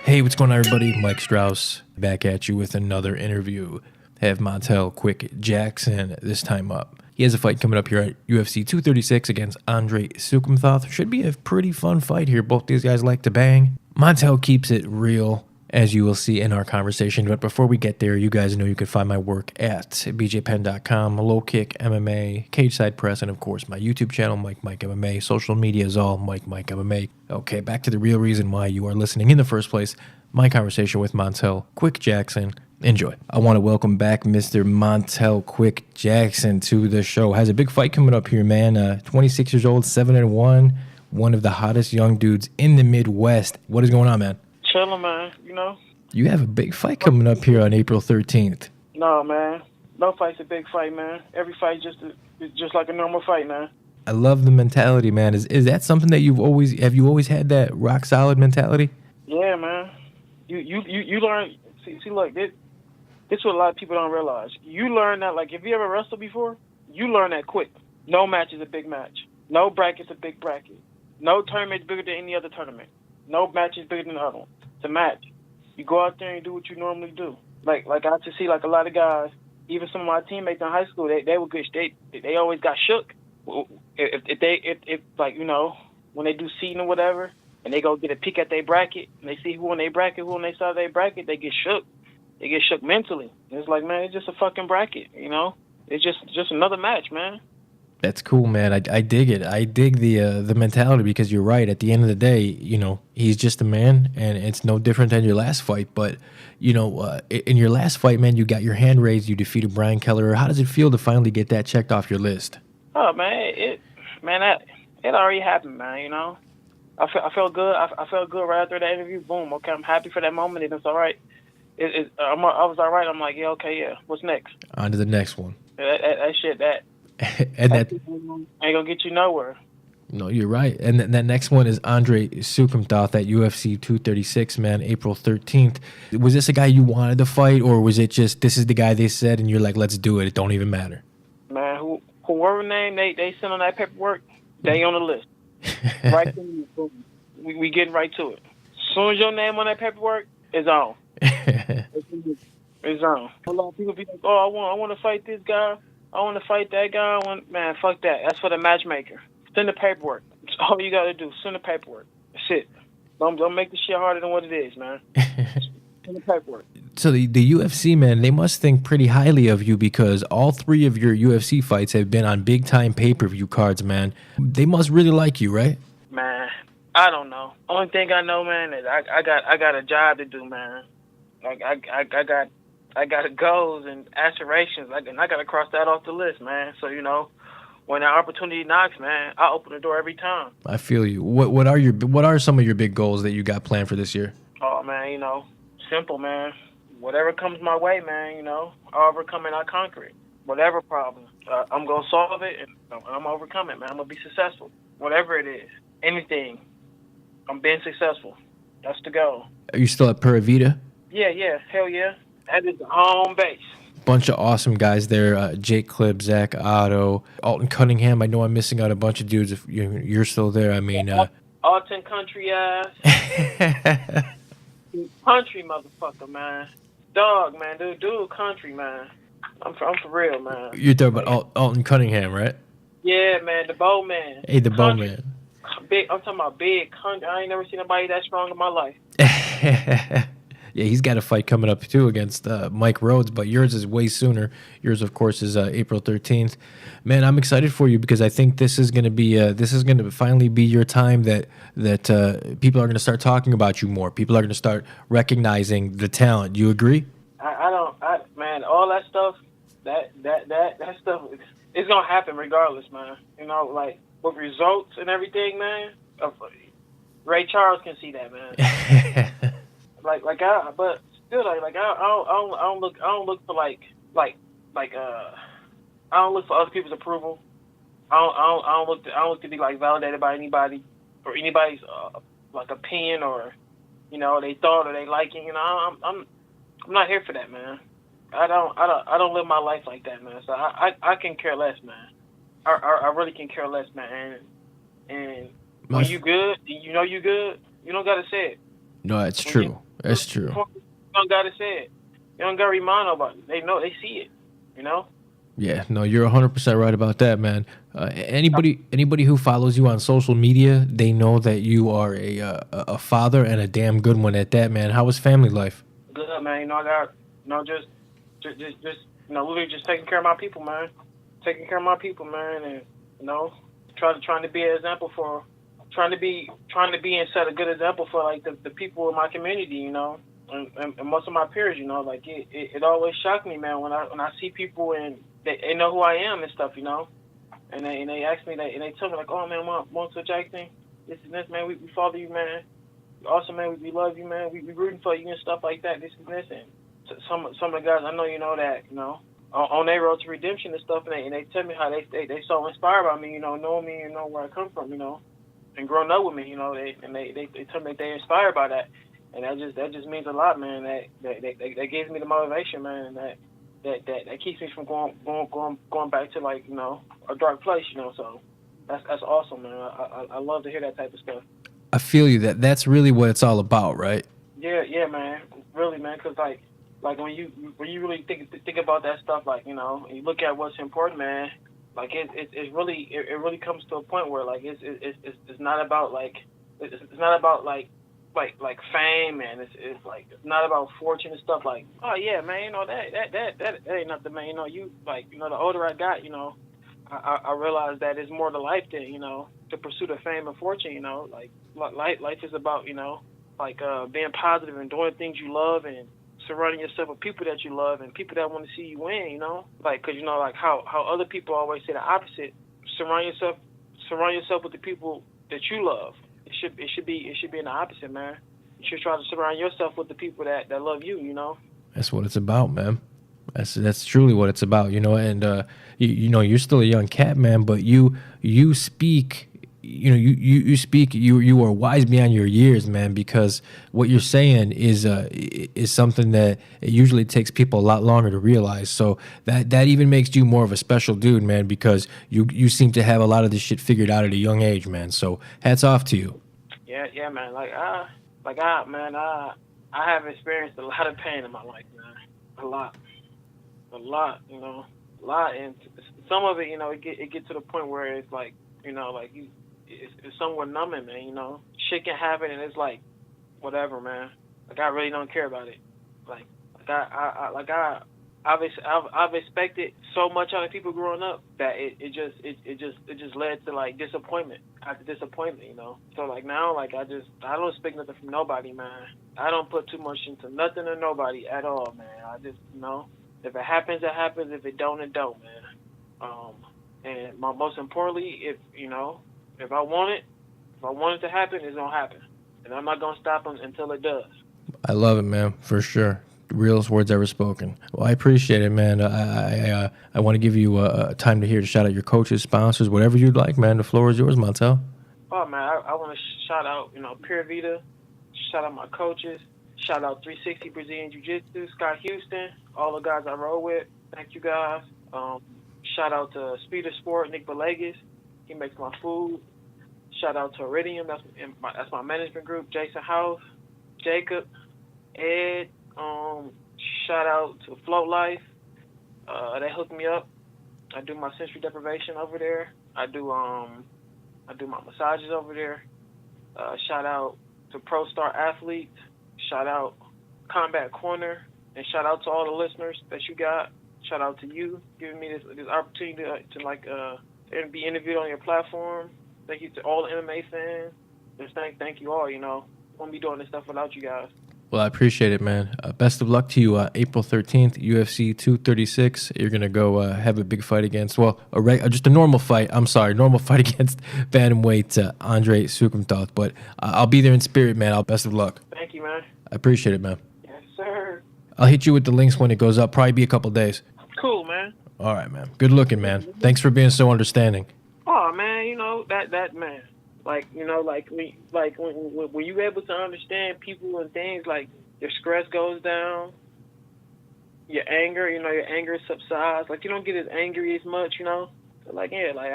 Hey, what's going on, everybody? Mike Strauss back at you with another interview. Have Montel Quick Jackson this time up. He has a fight coming up here at UFC 236 against Andre Sukumthoth. Should be a pretty fun fight here. Both these guys like to bang. Montel keeps it real, as you will see in our conversation. But before we get there, you guys know you can find my work at bjpenn.com, Low Kick MMA, Cage Side Press, and of course my YouTube channel, Mike MMA. Social media is all Mike MMA. Okay, back to the real reason why you are listening in the first place. My conversation with Montel Quick Jackson. Enjoy. I want to welcome back Mr. Montel Quick Jackson to the show. Has a big fight coming up here, man. 26 years old, 7-1, one of the hottest young dudes in the Midwest. What is going on, man? Chilling, man. You know. You have a big fight coming up here on April 13th. No, man. No fight's a big fight, man. Every fight is just like a normal fight, man. I love the mentality, man. Is that something that you always had, that rock solid mentality? Yeah, man. You learn. See, look, this is what a lot of people don't realize. You learn that, like, if you ever wrestled before, you learn that quick. No match is a big match. No bracket's a big bracket. No tournament's bigger than any other tournament. No match is bigger than the other one. It's a match. You go out there and do what you normally do. Like I just see, like, a lot of guys, even some of my teammates in high school, they were good. They always got shook. If like, you know, when they do seeding or whatever, and they go get a peek at their bracket, and they see who on their bracket, who on their side of their bracket, they get shook. They get shook mentally. It's like, man, it's just a fucking bracket, you know? It's just another match, man. That's cool, man. I dig it. I dig the mentality, because you're right. At the end of the day, you know, he's just a man, and it's no different than your last fight. But, you know, in your last fight, man, you got your hand raised. You defeated Brian Keller. How does it feel to finally get that checked off your list? Oh, man, it already happened, man, you know? I felt good. I felt good right after that interview. Boom, okay, I'm happy for that moment, and it's all right. I was all right. I'm like, yeah, okay, yeah. What's next? On to the next one. That shit, and that ain't gonna get you nowhere. No, you're right. And that next one is Andre Sukumthoth at UFC 236, man, April 13th. Was this a guy you wanted to fight, or was it just, this is the guy they said, and you're like, let's do it, it don't even matter? Man, whoever name they sent on that paperwork, they on the list. Right to boom. We getting right to it. As soon as your name on that paperwork, it's on. It's on. A lot of people be like, oh, I want to fight this guy. I want to fight that guy. Man, fuck that. That's for the matchmaker. Send the paperwork. That's all you got to do. Send the paperwork. That's it. Don't make the shit harder than what it is, man. Send the paperwork. So the UFC, man, they must think pretty highly of you, because all three of your UFC fights have been on big-time pay-per-view cards, man. They must really like you, right? Man, I don't know. Only thing I know, man, is I got a job to do, man. Like I got goals and aspirations, and I got to cross that off the list, man. So, you know, when that opportunity knocks, man, I open the door every time. I feel you. What are some of your big goals that you got planned for this year? Oh, man, you know, simple, man. Whatever comes my way, man, you know, I overcome it, I conquer it. Whatever problem, I'm going to solve it, and I'm going to overcome it, man. I'm going to be successful. Whatever it is, anything, I'm being successful. That's the goal. Are you still at Pura Vida? Yeah, hell yeah. That is the home base. Bunch of awesome guys there. Jake Clibb, Zach Otto, Alton Cunningham. I know I'm missing out a bunch of dudes. If you're still there, I mean... Alton country ass. Country motherfucker, man. Dog, man. Dude, country, man. I'm for real, man. You're talking about Alton Cunningham, right? Yeah, man. The bow man. Hey, the bow man. Big. I'm talking about big country. I ain't never seen nobody that strong in my life. Yeah, he's got a fight coming up too against Mike Rhodes, but yours is way sooner. Yours, of course, is April 13th. Man, I'm excited for you, because I think this is going to finally be your time that people are going to start talking about you more. People are going to start recognizing the talent. You agree? Man, all that stuff, that stuff, it's gonna happen regardless, man. You know, like with results and everything, man. Ray Charles can see that, man. But still, I don't look for I don't look for other people's approval. I don't look to be like validated by anybody or anybody's like opinion or, you know, they thought or they liking. You know, I'm not here for that, man. I don't live my life like that, man. So I can care less, man. I really can care less, man. And when you good, you know you good. You don't gotta say it. No, that's true. That's true. You don't gotta say it. You don't gotta remind nobody. They know. They see it. You know. Yeah, no, you're 100% right about that, man. Anybody who follows you on social media, they know that you are a father and a damn good one at that, man. How was family life? Good, man. You know, I got, just, literally just taking care of my people, man. Taking care of my people, man, and you know, trying to be an example for, trying to be and set a good example for like the people in my community, you know, and most of my peers, you know, like it always shocked me, man, when I see people and they know who I am and stuff, you know, and they ask me that and they tell me like, oh man, Montel Jackson, this and this, man, we follow you, man. Also, man, we love you, man. We rooting for you and stuff like that. This and this, and some of the guys I know, you know, that you know on their road to redemption and stuff, and they tell me how they so inspired by me, you know, knowing me, you know, where I come from, you know, and growing up with me, you know, they tell me they inspired by that, and that just means a lot, man. That gives me the motivation, man, and that keeps me from going back to like you know a dark place, you know. So that's awesome, man. I love to hear that type of stuff. I feel you. That's really what it's all about, right? Yeah, man. Really, man. Cause like when you really think about that stuff, like you know, and you look at what's important, man. Like it really comes to a point where like it's not about like it's not about like fame, man. It's like it's not about fortune and stuff. Like oh yeah, man. You know that ain't nothing, man. You know you like you know the older I got, you know, I realized that it's more to life than you know the pursuit of fame and fortune. You know, like life is about you know like being positive and doing things you love and surrounding yourself with people that you love and people that want to see you win. You know, like because you know like how other people always say the opposite. Surround yourself with the people that you love. It should be in the opposite, man. You should try to surround yourself with the people that love you. You know. That's what it's about, man. That's truly what it's about, you know. And you know, you're still a young cat, man, but you speak, you know, you speak. You are wise beyond your years, man, because what you're saying is something that it usually takes people a lot longer to realize. So that even makes you more of a special dude, man, because you seem to have a lot of this shit figured out at a young age, man. So hats off to you. Yeah, man. Man, I have experienced a lot of pain in my life, man. A lot, you know, a lot, and some of it, you know, it get to the point where it's like, you know, like it's somewhat numbing, man. You know, shit can happen, and it's like, whatever, man. Like I really don't care about it. Like, I've expected so much out of people growing up that it just led to like disappointment after disappointment, you know. So like now, like I don't expect nothing from nobody, man. I don't put too much into nothing or nobody at all, man. I just, you know, if it happens, it happens. If it don't, it don't, man. And most importantly, if you know, if I want it to happen, it's gonna happen, and I'm not gonna stop until it does. I love it, man, for sure. Realest words ever spoken. Well, I appreciate it, man. I want to give you time to shout out your coaches, sponsors, whatever you'd like, man. The floor is yours, Montel. Oh man, I want to shout out, you know, Pure Vita, shout out my coaches, shout out 360 Brazilian Jiu Jitsu, Scott Houston, all the guys I roll with. Thank you guys. Shout out to Speeder Sport, Nick Villegas. He makes my food. Shout out to Iridium, that's my management group. Jason House, Jacob, Ed. Shout out to Float Life. They hooked me up. I do my sensory deprivation over there. I do my massages over there. Shout out to Pro Star Athletes. Shout out Combat Corner, and shout out to all the listeners that you got. Shout out to you giving me this opportunity to be interviewed on your platform. Thank you to all the MMA fans. Just thank you all. You know, won't be doing this stuff without you guys. Well, I appreciate it, man. Best of luck to you. April 13th, UFC 236. You're gonna go have a big fight against, just a normal fight. I'm sorry, normal fight against bantamweight Andre Sukumthoth. But I'll be there in spirit, man. Best of luck. Thank you, man. I appreciate it, man. Yes, sir. I'll hit you with the links when it goes up. Probably be a couple days. Cool, man. All right, man. Good looking, man. Thanks for being so understanding. Oh, man, you know that man. Like, you know, when you're able to understand people and things, like your stress goes down, your anger subsides. Like you don't get as angry as much, you know. So, like yeah, like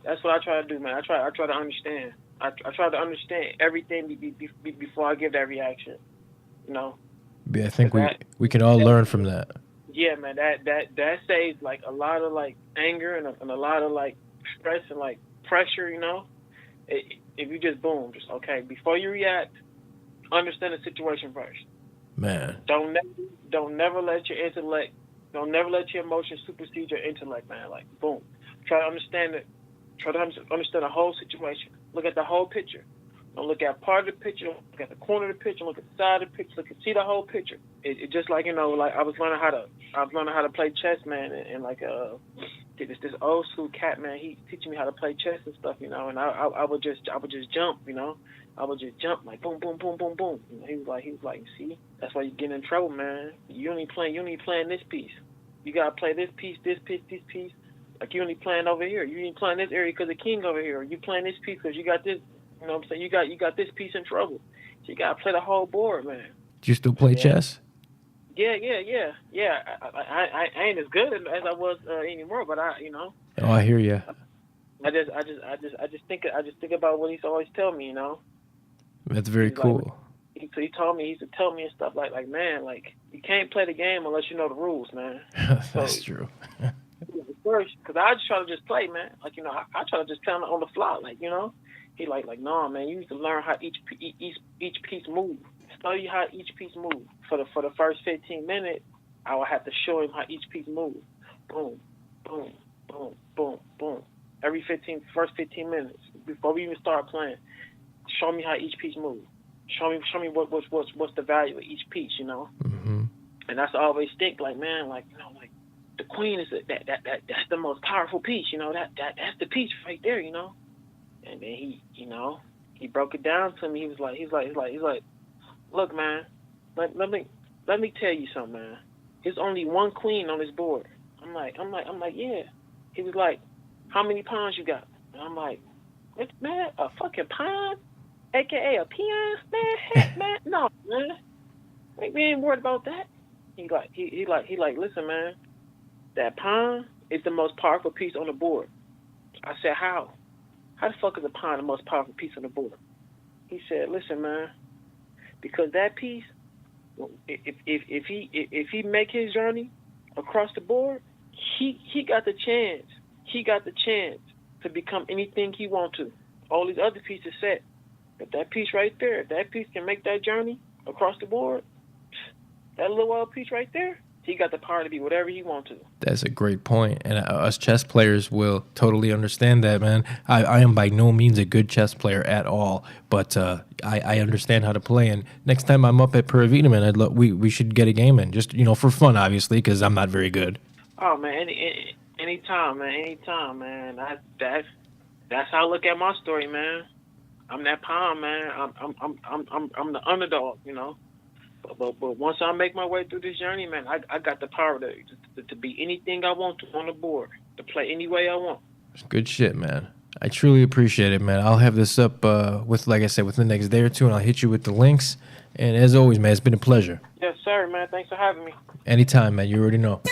that's what I try to do, man. I try to understand. I try to understand everything before I give that reaction. You know. Yeah, I think we can all learn from that. Yeah, man. That saves like a lot of like anger and a lot of like stress and like pressure. You know. If you just boom, just okay. Before you react, understand the situation first. Man. Don't never let your intellect, don't never let your emotions supersede your intellect, man. Like boom, try to understand it. Try to understand the whole situation. Look at the whole picture. Don't look at part of the picture. Don't look at the corner of the picture. Look at the side of the picture. See the whole picture. It just like, you know, like I was learning how to play chess, man, and like this old school cat, man. He teaching me how to play chess and stuff, you know. And I would just jump, you know. I would just jump like boom, boom, boom, boom, boom. You know, he was like, see, that's why you get in trouble, man. You only playing this piece. You gotta play this piece, this piece, this piece. Like you only playing over here. You ain't playing this area because the king over here. Or you playing this piece because you got this. You know what I'm saying? You got this piece in trouble. So you gotta play the whole board, man. Do you still play chess? Yeah. I ain't as good as I was anymore, but you know. Oh, I hear you. I just think about what he's always tell me, you know. That's very cool. Like, he told me, he used to tell me and stuff like man, like you can't play the game unless you know the rules, man. That's true. First, because I just try to just play, man. Like, you know, I try to just play on the fly, like, you know. He like no, man. You need to learn how each piece move. Study how each piece move. For the first 15 minutes, I would have to show him how each piece move. Boom, boom, boom, boom, boom. Every first 15 minutes before we even start playing, show me how each piece move. Show me what's the value of each piece, you know. Mm-hmm. And that's always think like, man, like, you know, like the queen is that's the most powerful piece, you know. That's the piece right there, you know. And then he, you know, he broke it down to me. He was like, look, man, let me tell you something, man. There's only one queen on this board. I'm like, yeah. He was like, how many pawns you got? And I'm like, what, man, a fucking pawn, aka a peon, man, heck, man, no, man, we ain't worried about that. He like, listen, man, that pawn is the most powerful piece on the board. I said, how? How the fuck is a pawn the most powerful piece on the board? He said, listen, man, because that piece, if he make his journey across the board, he got the chance. He got the chance to become anything he want to. All these other pieces set. But that piece right there, if that piece can make that journey across the board, that little old piece right there, he got the power to be whatever he wants to. That's a great point. And us chess players will totally understand that, man. I am by no means a good chess player at all, but I understand how to play. And next time I'm up at Pura Vida, man, we should get a game in. Just, you know, for fun, obviously, because I'm not very good. Oh, man, anytime, man. That's how I look at my story, man. I'm that pawn, man. I'm the underdog, you know. But once I make my way through this journey, man, I got the power to be anything I want to on the board, to play any way I want. Good shit, man. I truly appreciate it, man. I'll have this up with, like I said, within the next day or two, and I'll hit you with the links. And as always, man, it's been a pleasure. Yes, sir, man. Thanks for having me. Anytime, man. You already know.